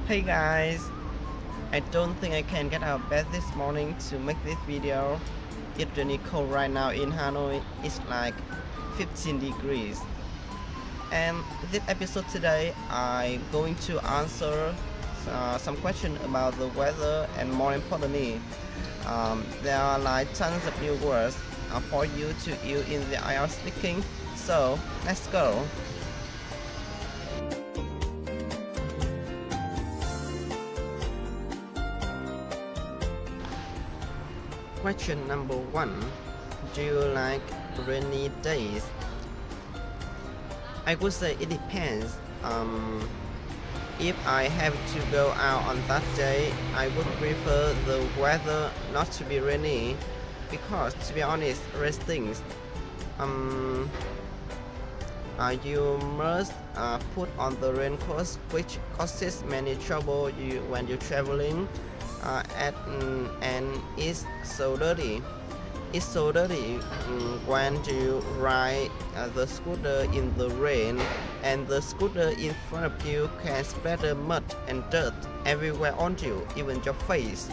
Hey guys, I don't think I can get out of bed this morning to make this video. It's really cold right now in Hanoi. It's like 15 degrees. And this episode today, I'm going to answer some questions about the weather, and more importantly, there are like tons of new words for you to use in the IELTS speaking. So let's go. Question number 1. Do you like rainy days? I would say it depends. If I have to go out on that day, I would prefer the weather not to be rainy, because to be honest, rain stinks. You must put on the raincoat, which causes many trouble when you're traveling, and it's so dirty. It's so dirty when you ride the scooter in the rain, and the scooter in front of you can splatter mud and dirt everywhere on you, even your face.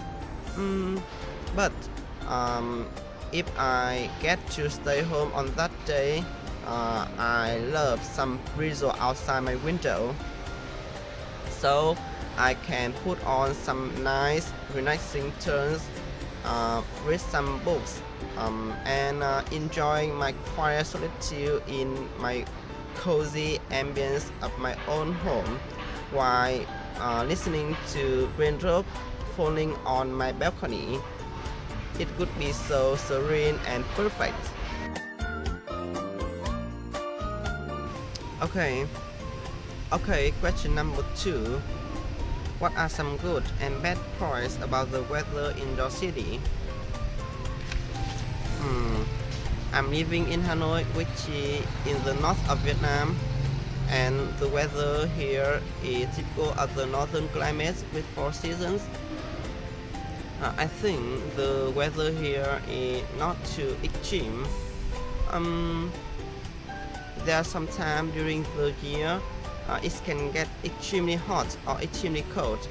But if I get to stay home on that day, I love some drizzle outside my window, so I can put on some nice relaxing tunes, read some books, and enjoying my quiet solitude in my cozy ambience of my own home, while listening to raindrop falling on my balcony. It would be so serene and perfect. Okay, question number 2. What are some good and bad points about the weather in your city? I'm living in Hanoi, which is in the north of Vietnam, and the weather here is typical of the northern climate with 4 seasons. I think the weather here is not too extreme. There are some times during the year it can get extremely hot or extremely cold,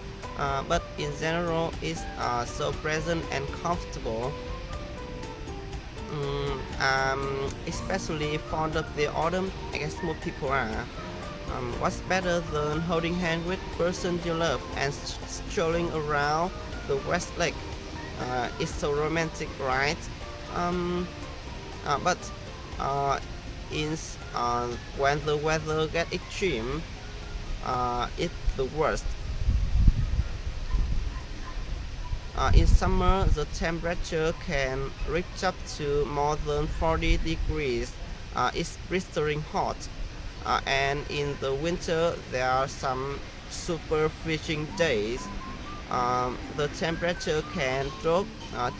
but in general it's so pleasant and comfortable. I'm especially fond of the autumn, I guess most people are. What's better than holding hands with person you love and strolling around the West Lake? It's so romantic, right? But when the weather gets extreme, it's the worst. In summer, the temperature can reach up to more than 40 degrees. It's blistering hot. And in the winter, there are some super freezing days. The temperature can drop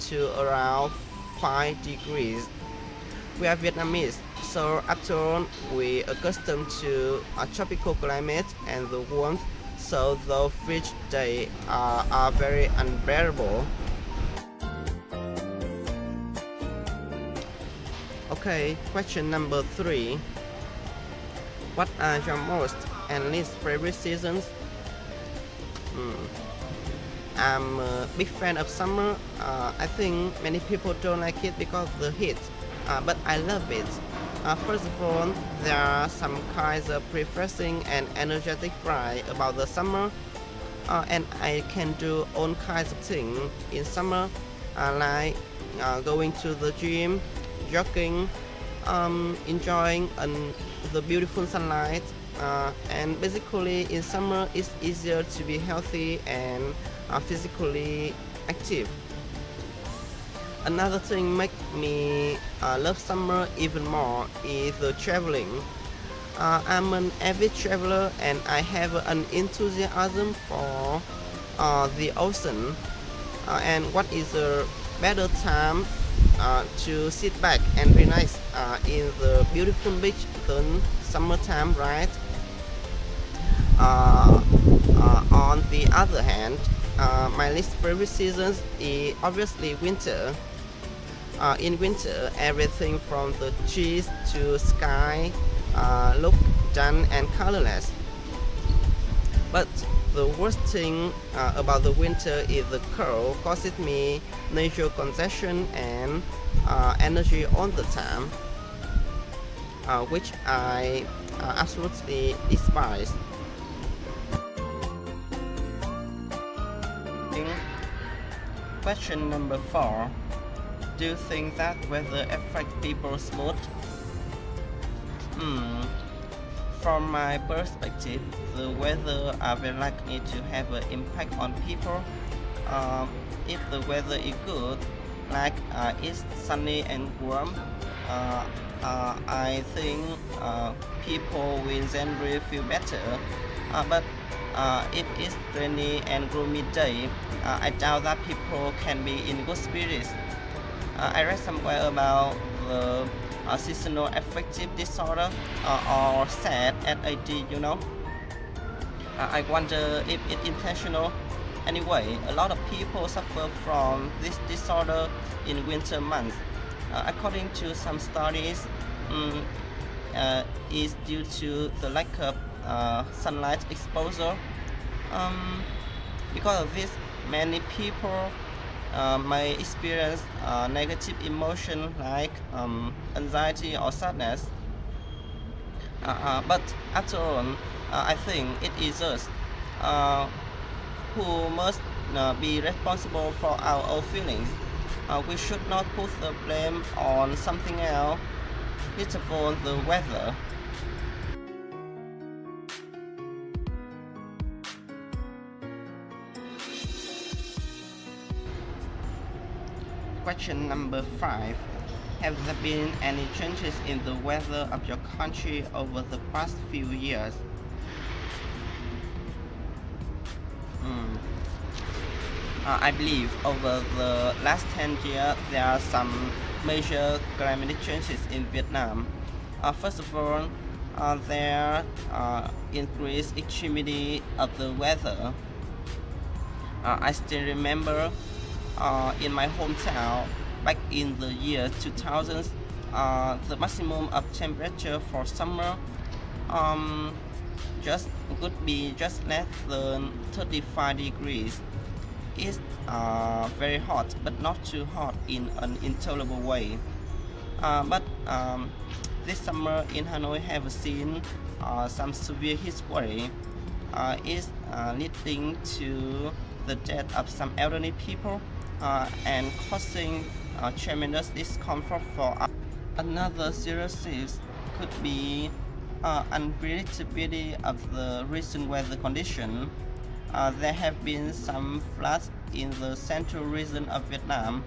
to around 5 degrees. We are Vietnamese, so after all, we accustomed to a tropical climate and the warmth, so the frigid days are very unbearable. Okay, question number 3. What are your most and least favorite seasons? I'm a big fan of summer. I think many people don't like it because of the heat, but I love it. First of all, there are some kinds of refreshing and energetic vibe about the summer, and I can do all kinds of things in summer, like going to the gym, jogging, enjoying the beautiful sunlight, and basically in summer it's easier to be healthy and physically active. Another thing make me love summer even more is the traveling. I'm an avid traveler, and I have an enthusiasm for the ocean. And what is a better time to sit back and relax in the beautiful beach than summertime, right? On the other hand, my least favorite seasons is obviously winter. In winter, everything from the trees to sky look done and colorless. But The worst thing about the winter is the cold causes me nature congestion and energy all the time, which I absolutely despise. Question number 4. Do you think that weather affects people's mood? From my perspective, the weather are very likely to have an impact on people. If the weather is good, like it's sunny and warm, I think people will generally feel better. But if it's rainy and gloomy day, I doubt that people can be in good spirits. I read somewhere about the seasonal affective disorder or SAD, SAD. I wonder if it's intentional. Anyway, a lot of people suffer from this disorder in winter months. According to some studies, is due to the lack of sunlight exposure. Because of this, many people may experience negative emotion like anxiety or sadness. But after all, I think it is us who must be responsible for our own feelings. We should not put the blame on something else, let alone the weather. Question number 5. Have there been any changes in the weather of your country over the past few years? I believe over the last 10 years there are some major climatic changes in Vietnam. First of all, there increased extremity of the weather. I still remember in my hometown back in the year 2000, the maximum of temperature for summer could be just less than 35 degrees. It's very hot, but not too hot in an intolerable way. But this summer in Hanoi have seen some severe heat wave. Is leading to the death of some elderly people and causing tremendous discomfort for us. Another serious issue could be unpredictability of the recent weather condition. There have been some floods in the central region of Vietnam.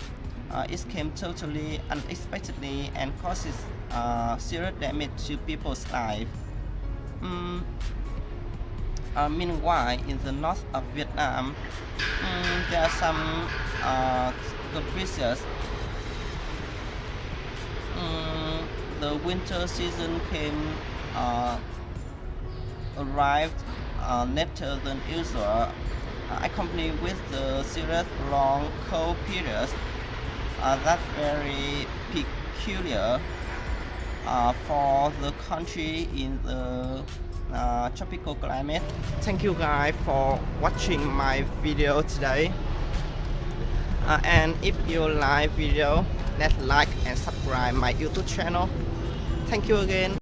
It came totally unexpectedly and causes serious damage to people's lives. Meanwhile, in the north of Vietnam, there are some capricious. The winter season arrived later than usual, accompanied with the serious long cold periods. That's very peculiar for the country in the tropical climate. Thank you guys for watching my video today. And if you like video, let's like and subscribe my YouTube channel. Thank you again.